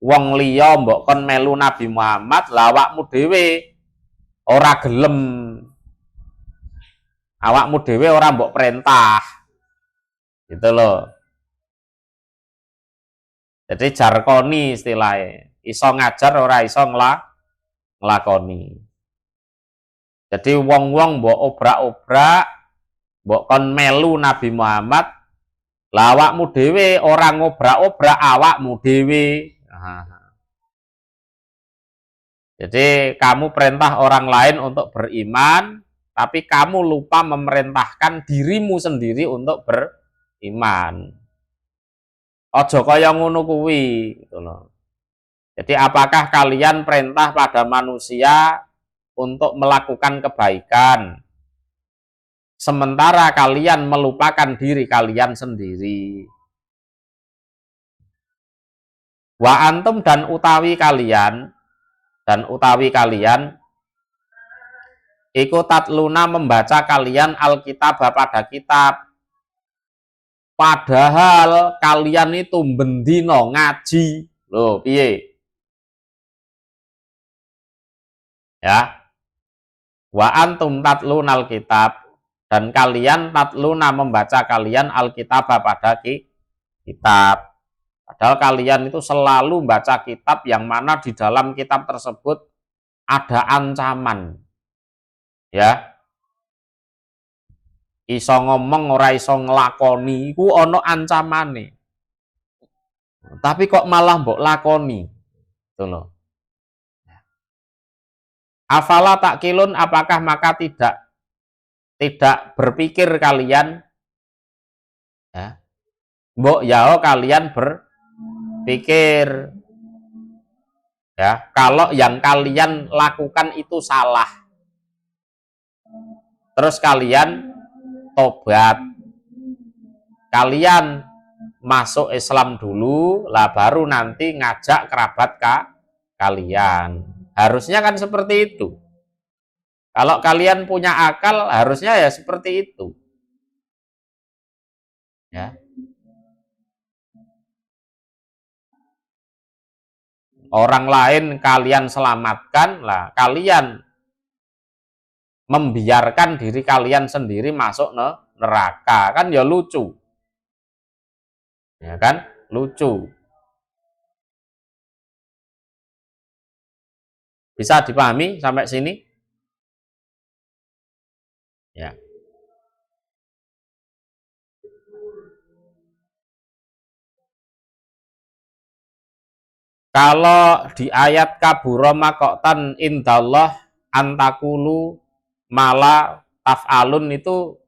Wong liya mbok kon melu Nabi Muhammad, lawakmu dhewe ora gelem. Awakmu dhewe ora mbok perintah. Gitu loh. Jadi jarkoni istilahnya, iso ngajar ora iso nglakoni. Jadi wong-wong mbok obrak-obrak, mbok kon melu Nabi Muhammad, lawakmu dhewe ora ngobrak-obrak awakmu dhewe. Jadi kamu perintah orang lain untuk beriman, tapi kamu lupa memerintahkan dirimu sendiri untuk beriman. Ojo kaya ngono kuwi gitu loh. Jadi apakah kalian perintah pada manusia untuk melakukan kebaikan sementara kalian melupakan diri kalian sendiri? Wa antum dan utawi kalian iku tatluna membaca kalian alkitab pada kitab. Padahal kalian itu bendino ngaji. Loh, piye? Ya. Wa antum tatluna alkitab, dan kalian tatluna membaca kalian alkitab pada kitab. Padahal kalian itu selalu baca kitab yang mana di dalam kitab tersebut ada ancaman. Ya. Iso ngomong ora iso nglakoni iku ana ancamane. Tapi kok malah mbok lakoni. Gitu loh. Afala takkilun, apakah maka tidak berpikir kalian? Ya. Mbok yao kalian berpikir. Ya, kalau yang kalian lakukan itu salah. Terus kalian tobat, kalian masuk Islam dulu, lah baru nanti ngajak kerabat kalian. Harusnya kan seperti itu. Kalau kalian punya akal, harusnya ya seperti itu. Ya. Orang lain kalian selamatkan, lah kalian membiarkan diri kalian sendiri masuk neraka, kan ya lucu. Ya kan? Lucu. Bisa dipahami sampai sini? Ya. Kalau di ayat kabura maqtan indallah antakulu mala taf'alun itu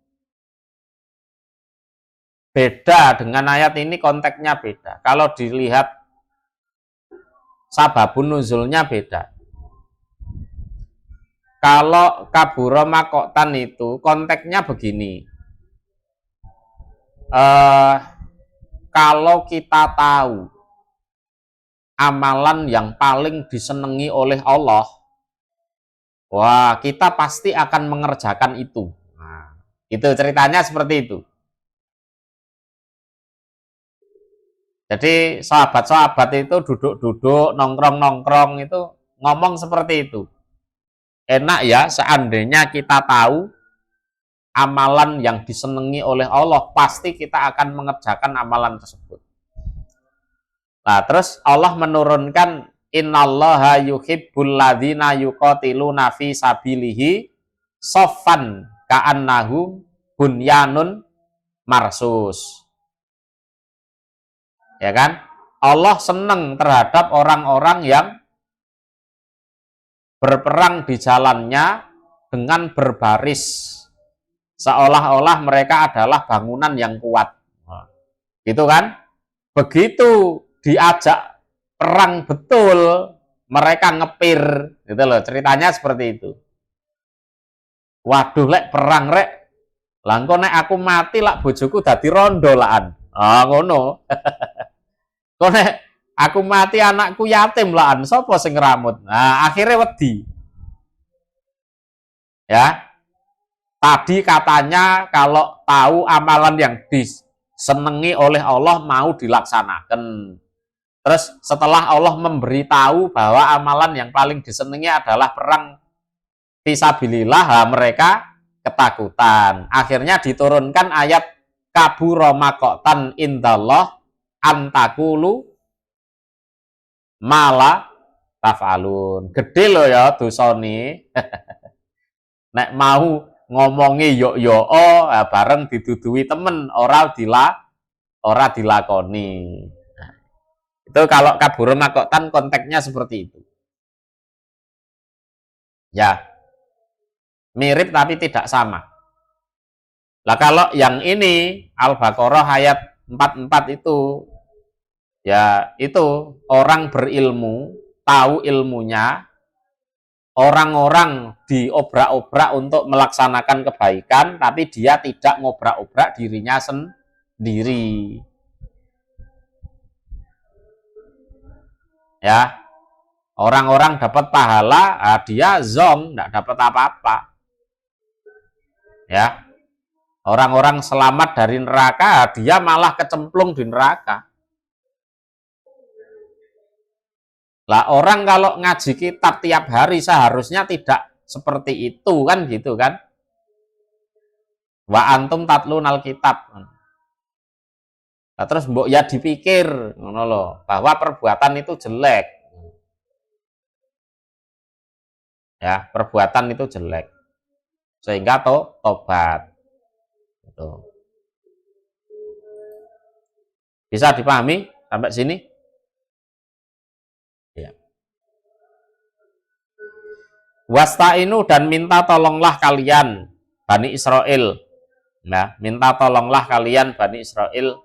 beda dengan ayat ini, konteksnya beda. Kalau dilihat sababun nuzulnya beda. Kalau kabura maqtan itu konteksnya begini. Kalau kita tahu amalan yang paling disenangi oleh Allah, wah kita pasti akan mengerjakan itu. Nah, itu ceritanya seperti itu. Jadi sahabat-sahabat itu duduk-duduk, nongkrong-nongkrong itu ngomong seperti itu. Enak ya seandainya kita tahu amalan yang disenangi oleh Allah, pasti kita akan mengerjakan amalan tersebut. Nah, terus Allah menurunkan innallaha yuhibbul ladzina yuqatiluna fi sabilihi shaffan ka'annahu bunyanun marsus. Ya kan? Allah senang terhadap orang-orang yang berperang di jalannya dengan berbaris seolah-olah mereka adalah bangunan yang kuat. Gitu kan? Begitu diajak perang betul, mereka ngepir, gitu loh. Ceritanya seperti itu. Waduh lek perang rek, lah engko nek aku mati lak bojoku dadi rondo laan. Ah ngono. Kok nek aku mati anakku yatim laan, sapa sing ngramut? Nah, akhirnya wedi. Ya. Tadi katanya kalau tahu amalan yang disenangi oleh Allah mau dilaksanakan. Terus setelah Allah memberitahu bahwa amalan yang paling disenangi adalah perang fisabilillah, mereka ketakutan. Akhirnya diturunkan ayat kabura maqtan indallah antakulu mala tafalun. Gede loh ya dosane. Nek mau ngomongi yo bareng didudui temen ora dilakoni. Nah, itu kalau kabur makotan konteksnya seperti itu. Ya, mirip tapi tidak sama. Lah kalau yang ini Al-Baqarah ayat 44 itu ya itu orang berilmu, tahu ilmunya, orang-orang diobrak-obrak untuk melaksanakan kebaikan, tapi dia tidak ngobrak-obrak dirinya sendiri. Ya, orang-orang dapat pahala, dia zong, tidak dapat apa-apa. Ya, orang-orang selamat dari neraka, dia malah kecemplung di neraka. Lah orang kalau ngaji kitab tiap hari seharusnya tidak seperti itu kan gitu kan. Wa antum tatlunal kitab. Nah, terus mbok ya dipikir ngono loh, bahwa perbuatan itu jelek. Ya, perbuatan itu jelek. Sehingga tobat. Gitu. Bisa dipahami sampai sini? Ya. Wasta'inu dan minta tolonglah kalian Bani Israel. Nah, minta tolonglah kalian Bani Israel.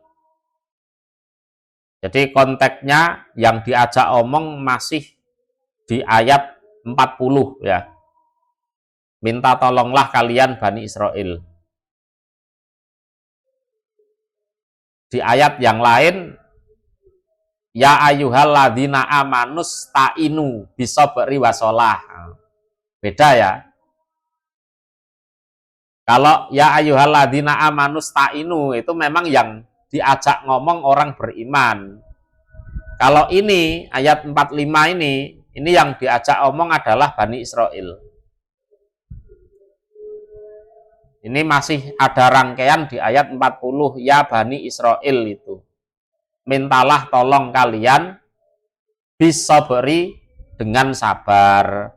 Jadi konteksnya yang diajak omong masih di ayat 40 ya. Minta tolonglah kalian Bani Israel. Di ayat yang lain ya ayyuhalladzina amanus ta'inu bisabri wasolah. Beda ya. Kalau ya ayyuhalladzina amanus ta'inu itu memang yang diajak ngomong orang beriman. Kalau ini ayat 45 ini yang diajak omong adalah Bani Israel. Ini masih ada rangkaian di ayat 40 ya Bani Israel itu. Mintalah tolong kalian bisa beri dengan sabar.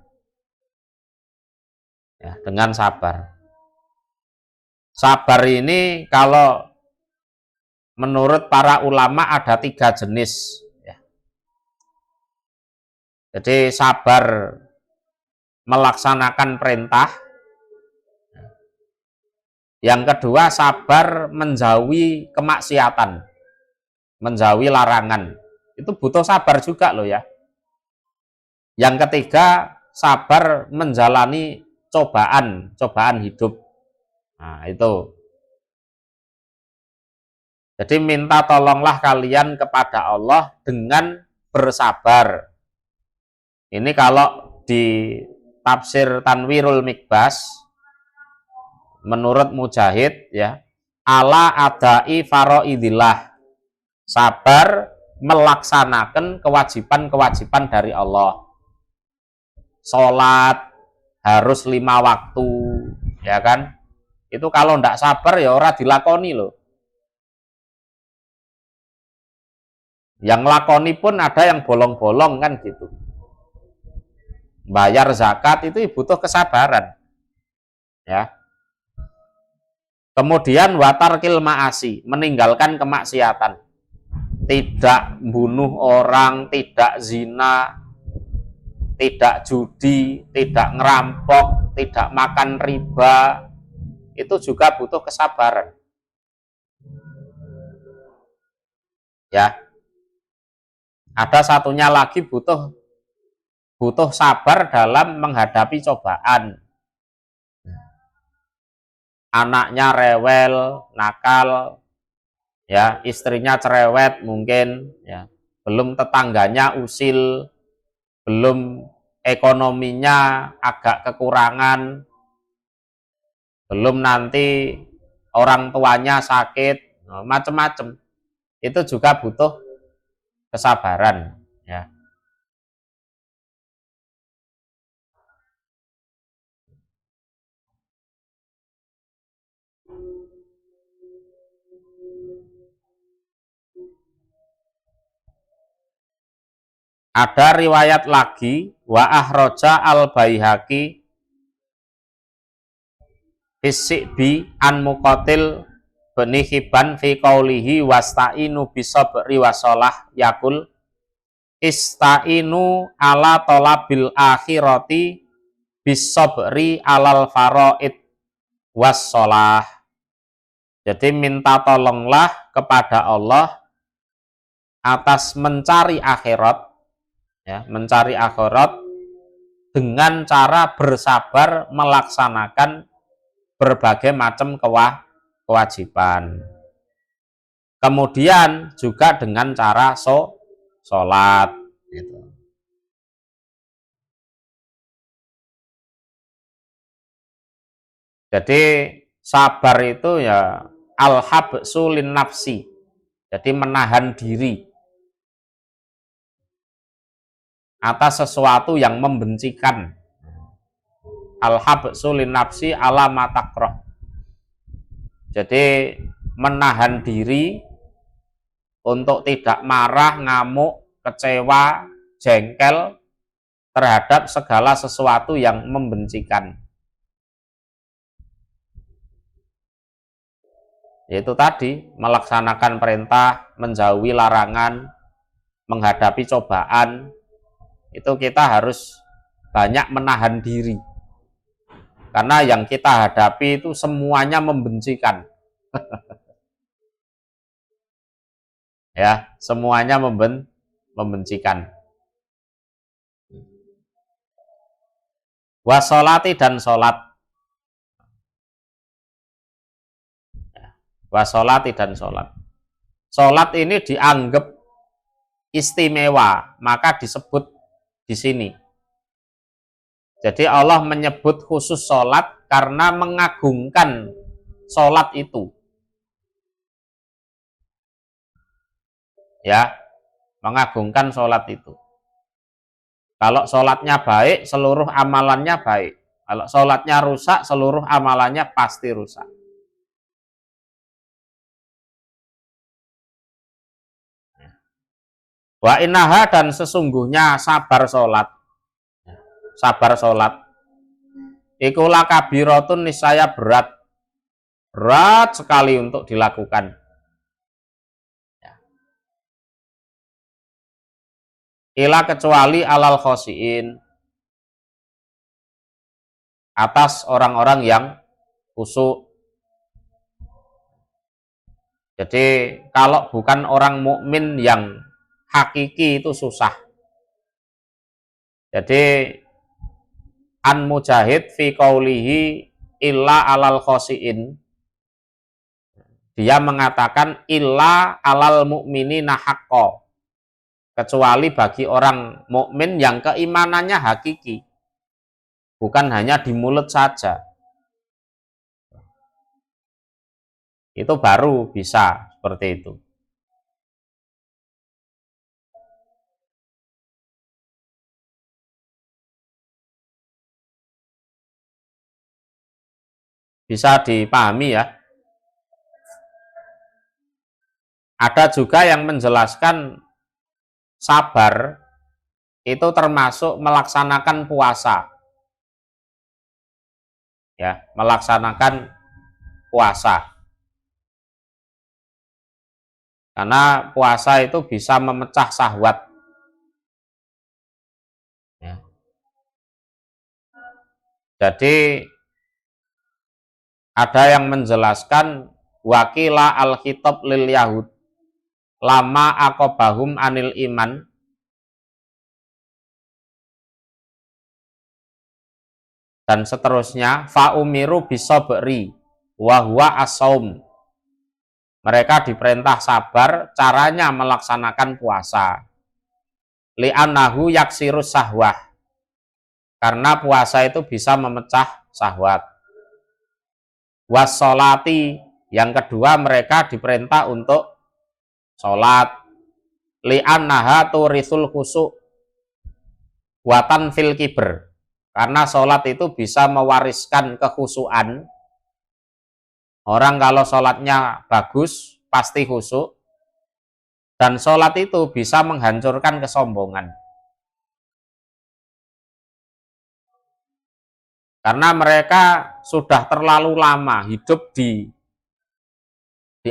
Ya, dengan sabar. Sabar ini kalau menurut para ulama ada 3 jenis. Ya. Jadi sabar melaksanakan perintah. Yang kedua sabar menjauhi kemaksiatan, menjauhi larangan. Itu butuh sabar juga loh ya. Yang ketiga sabar menjalani cobaan hidup. Nah itu. Jadi minta tolonglah kalian kepada Allah dengan bersabar. Ini kalau di tafsir Tanwirul Mikbas menurut Mujahid ya, ala adai faraidillah, sabar melaksanakan kewajiban-kewajiban dari Allah. Sholat harus 5 waktu, ya kan? Itu kalau ndak sabar ya ora dilakoni loh. Yang lakoni pun ada yang bolong-bolong kan gitu. Bayar zakat itu butuh kesabaran. Ya. Kemudian watarkil ma'asi, meninggalkan kemaksiatan. Tidak bunuh orang, tidak zina, tidak judi, tidak ngerampok, tidak makan riba. Itu juga butuh kesabaran. Ya. Ada satunya lagi butuh sabar dalam menghadapi cobaan. Anaknya rewel, nakal, ya, istrinya cerewet mungkin, ya, belum tetangganya usil, belum ekonominya agak kekurangan, belum nanti orang tuanya sakit, macam-macam. Itu juga butuh kesabaran, ya. Ada riwayat lagi wa ahroja al baihaqi bi an muqatil bani Hibban fi qaulihi wasta'inu bisabri wasolah yakul ista'inu ala tolabil akhirati bisabri alal faraid wassolah. Jadi minta tolonglah kepada Allah atas mencari akhirat, ya, mencari akhirat dengan cara bersabar melaksanakan berbagai macam kewajiban. Kemudian juga dengan cara sholat. Gitu. Jadi sabar itu ya al-habsu lin nafsi. Jadi menahan diri atas sesuatu yang membencikan. Al-habsu lin nafsi ala matakroh. Jadi menahan diri untuk tidak marah, ngamuk, kecewa, jengkel terhadap segala sesuatu yang membencikan. Yaitu tadi, melaksanakan perintah, menjauhi larangan, menghadapi cobaan, itu kita harus banyak menahan diri. Karena yang kita hadapi itu semuanya membencikan. Ya, semuanya membencikan. Wasolati dan sholat. Wasolati dan sholat. Sholat ini dianggap istimewa, maka disebut di sini. Jadi Allah menyebut khusus sholat karena mengagungkan sholat itu. Ya, mengagungkan sholat itu. Kalau sholatnya baik, seluruh amalannya baik. Kalau sholatnya rusak, seluruh amalannya pasti rusak. Wa innaha dan sesungguhnya sabar sholat. Sabar sholat. Ikulah kabiratun niscaya berat. Berat sekali untuk dilakukan. Ila kecuali alal khosiin, atas orang-orang yang khusyuk. Jadi kalau bukan orang mukmin yang hakiki itu susah. Jadi an Mujahid fi qaulihi illa alal khosiin, dia mengatakan illa alal mu'minina haqqo, kecuali bagi orang mukmin yang keimanannya hakiki, bukan hanya di mulut saja. Itu baru bisa seperti itu. Bisa dipahami ya. Ada juga yang menjelaskan sabar itu termasuk melaksanakan puasa. Ya, melaksanakan puasa. Karena puasa itu bisa memecah syahwat. Ya. Jadi ada yang menjelaskan wakila al-khitab lil yahud lama akobahum anil iman, dan seterusnya, fa'umiru bisobri wa huwa as-saum. Mereka diperintah sabar, caranya melaksanakan puasa. Li'annahu yaksirus sahwah, karena puasa itu bisa memecah syahwat. Wassolati, yang kedua mereka diperintah untuk sholat. Li'annaha turisul khusuk watan fil kiber, karena sholat itu bisa mewariskan kekhusuan. Orang kalau sholatnya bagus pasti khusyuk, dan sholat itu bisa menghancurkan kesombongan, karena mereka sudah terlalu lama hidup di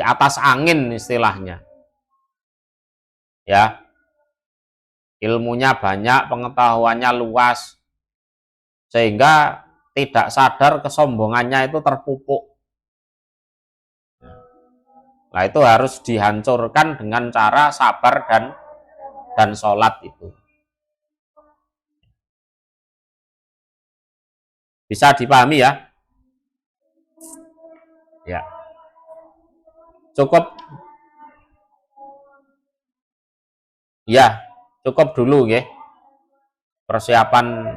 atas angin istilahnya. Ya, ilmunya banyak, pengetahuannya luas, sehingga tidak sadar kesombongannya itu terpupuk. Nah, itu harus dihancurkan dengan cara sabar dan sholat itu. Bisa dipahami ya? Ya. Cukup. Ya, cukup dulu ya. Persiapan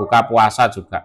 buka puasa juga.